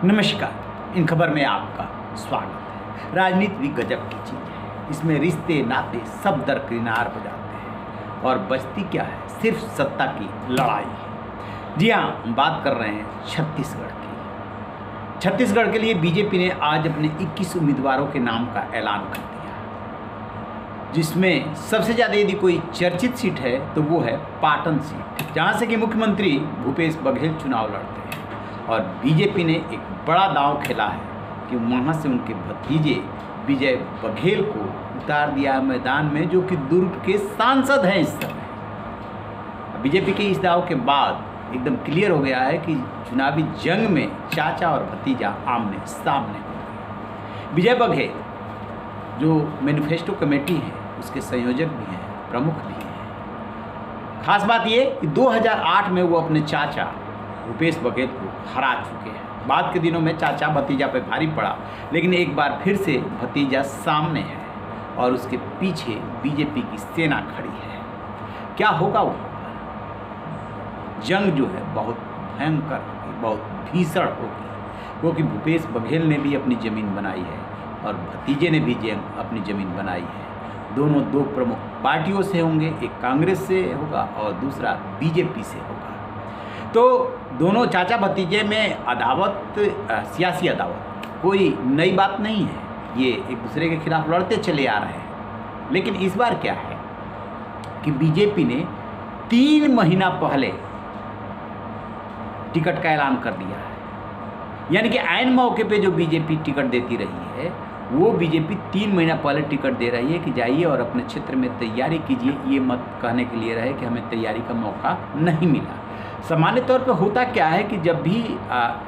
नमस्कार। इन खबर में आपका स्वागत है। राजनीति भी गजब की चीज़ है। इसमें रिश्ते नाते सब दरकिनार हो जाते हैं और बचती क्या है, सिर्फ सत्ता की लड़ाई है। जी हाँ, हम बात कर रहे हैं छत्तीसगढ़ की। छत्तीसगढ़ के लिए बीजेपी ने आज अपने 21 उम्मीदवारों के नाम का ऐलान कर दिया, जिसमें सबसे ज़्यादा यदि कोई चर्चित सीट है तो वो है पाटन सीट, जहाँ से कि मुख्यमंत्री भूपेश बघेल चुनाव लड़ते हैं। और बीजेपी ने एक बड़ा दांव खेला है कि वहाँ से उनके भतीजे विजय बघेल को उतार दिया मैदान में, जो कि दुर्ग के सांसद हैं इस समय। बीजेपी के इस दांव के बाद एकदम क्लियर हो गया है कि चुनावी जंग में चाचा और भतीजा आमने सामने होंगे। विजय बघेल जो मैनिफेस्टो कमेटी है उसके संयोजक भी हैं, प्रमुख भी हैं। खास बात ये कि 2008 में वो अपने चाचा भूपेश बघेल को हरा चुके हैं। बाद के दिनों में चाचा भतीजा पे भारी पड़ा, लेकिन एक बार फिर से भतीजा सामने है और उसके पीछे बीजेपी की सेना खड़ी है। क्या होगा वहाँ पर? जंग जो है बहुत भयंकर होगी, बहुत भीषण होगी, क्योंकि भूपेश बघेल ने भी अपनी ज़मीन बनाई है और भतीजे ने भी अपनी ज़मीन बनाई है। दोनों दो प्रमुख पार्टियों से होंगे, एक कांग्रेस से होगा और दूसरा बीजेपी से होगा। तो दोनों चाचा भतीजे में अदावत, सियासी अदावत कोई नई बात नहीं है। ये एक दूसरे के खिलाफ लड़ते चले आ रहे हैं। लेकिन इस बार क्या है कि बीजेपी ने 3 महीना पहले टिकट का ऐलान कर दिया है। यानी कि ऐन मौके पे जो बीजेपी टिकट देती रही है, वो बीजेपी 3 महीना पहले टिकट दे रही है कि जाइए और अपने क्षेत्र में तैयारी कीजिए। ये मत कहने के लिए रहे कि हमें तैयारी का मौका नहीं मिला। सामान्य तौर पर होता क्या है कि जब भी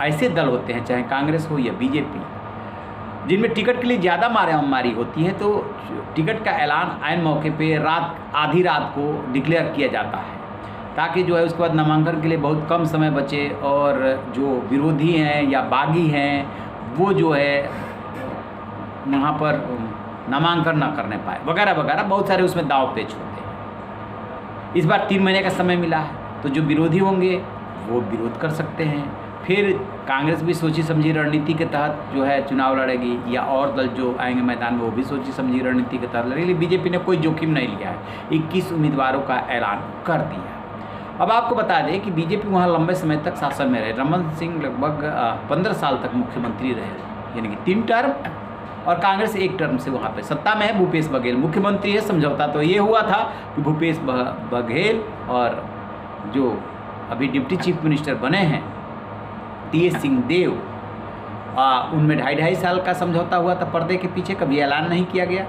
ऐसे दल होते हैं, चाहे कांग्रेस हो या बीजेपी, जिनमें टिकट के लिए ज़्यादा मारामारी होती है, तो टिकट का ऐलान ऐन मौके पे आधी रात को डिक्लेयर किया जाता है, ताकि जो है उसके बाद नामांकन के लिए बहुत कम समय बचे और जो विरोधी हैं या बागी हैं वो जो है वहाँ पर नामांकन ना करने पाए, वगैरह वगैरह बहुत सारे उसमें दाव पेच होते हैं। इस बार 3 महीने का समय मिला है, तो जो विरोधी होंगे वो विरोध कर सकते हैं। फिर कांग्रेस भी सोची समझी रणनीति के तहत जो है चुनाव लड़ेगी, या और दल जो आएंगे मैदान में वो भी सोची समझी रणनीति के तहत लड़ेगी। बीजेपी ने कोई जोखिम नहीं लिया है, 21 उम्मीदवारों का ऐलान कर दिया। अब आपको बता दें कि बीजेपी वहाँ लंबे समय तक शासन में रहे। रमन सिंह लगभग 15 साल तक मुख्यमंत्री रहे, यानी कि 3 टर्म, और कांग्रेस 1 टर्म से वहाँ पे सत्ता में है। भूपेश बघेल मुख्यमंत्री है। समझौता तो ये हुआ था कि भूपेश बघेल और जो अभी डिप्टी चीफ मिनिस्टर बने हैं टीएस सिंहदेव, उनमें 2.5 साल का समझौता हुआ था पर्दे के पीछे, कभी ऐलान नहीं किया गया।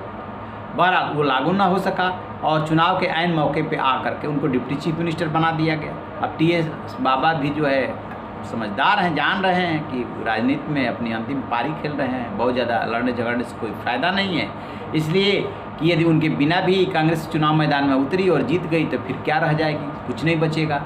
बहरहाल वो लागू ना हो सका और चुनाव के ऐन मौके पे आकर के उनको डिप्टी चीफ मिनिस्टर बना दिया गया। अब टीएस बाबा भी जो है समझदार हैं, जान रहे हैं कि राजनीति में अपनी अंतिम पारी खेल रहे हैं, बहुत ज़्यादा लड़ने झगड़ने से कोई फ़ायदा नहीं है। इसलिए कि यदि उनके बिना भी कांग्रेस चुनाव मैदान में उतरी और जीत गई तो फिर क्या रह जाएगी, कुछ नहीं बचेगा।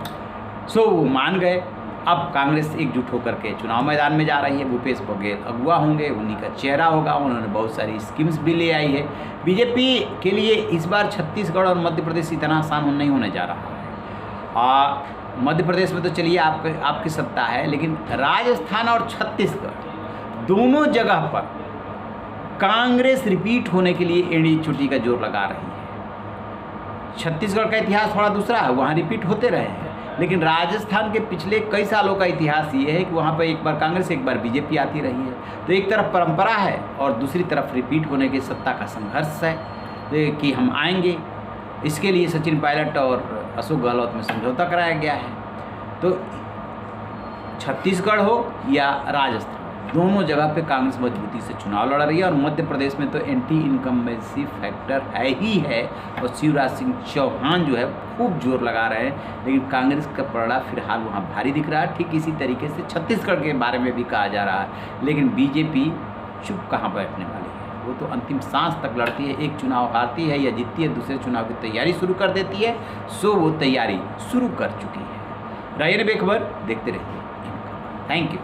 सो वो मान गए। अब कांग्रेस एकजुट होकर के चुनाव मैदान में जा रही है। भूपेश बघेल अगुवा होंगे, उन्हीं का चेहरा होगा। उन्होंने बहुत सारी स्कीम्स भी ले आई है। बीजेपी के लिए इस बार छत्तीसगढ़ और मध्य प्रदेश इतना आसान नहीं होने जा रहा है। मध्य प्रदेश में तो चलिए आपकी सत्ता है, लेकिन राजस्थान और छत्तीसगढ़ दोनों जगह पर कांग्रेस रिपीट होने के लिए एड़ी चोटी का जोर लगा रही है। छत्तीसगढ़ का इतिहास थोड़ा दूसरा है, वहाँ रिपीट होते रहे हैं, लेकिन राजस्थान के पिछले कई सालों का इतिहास ये है कि वहाँ पर एक बार कांग्रेस एक बार बीजेपी आती रही है। तो एक तरफ परंपरा है और दूसरी तरफ रिपीट होने की सत्ता का संघर्ष है कि हम आएंगे। इसके लिए सचिन पायलट और अशोक गहलोत में समझौता कराया गया है। तो छत्तीसगढ़ हो या राजस्थान, दोनों जगह पे कांग्रेस मजबूती से चुनाव लड़ रही है। और मध्य प्रदेश में तो एंटी इनकम्बेंसी फैक्टर है ही है, और शिवराज सिंह चौहान जो है खूब जोर लगा रहे हैं, लेकिन कांग्रेस का पलड़ा फिलहाल वहाँ भारी दिख रहा है। ठीक इसी तरीके से छत्तीसगढ़ के बारे में भी कहा जा रहा है, लेकिन बीजेपी चुप कहाँ बैठने वाली है। वो तो अंतिम सांस तक लड़ती है। एक चुनाव हारती है या जीतती है, दूसरे चुनाव की तैयारी शुरू कर देती है। सो वो तैयारी शुरू कर चुकी है। रहिए बेखबर, देखते रहिए। Thank you.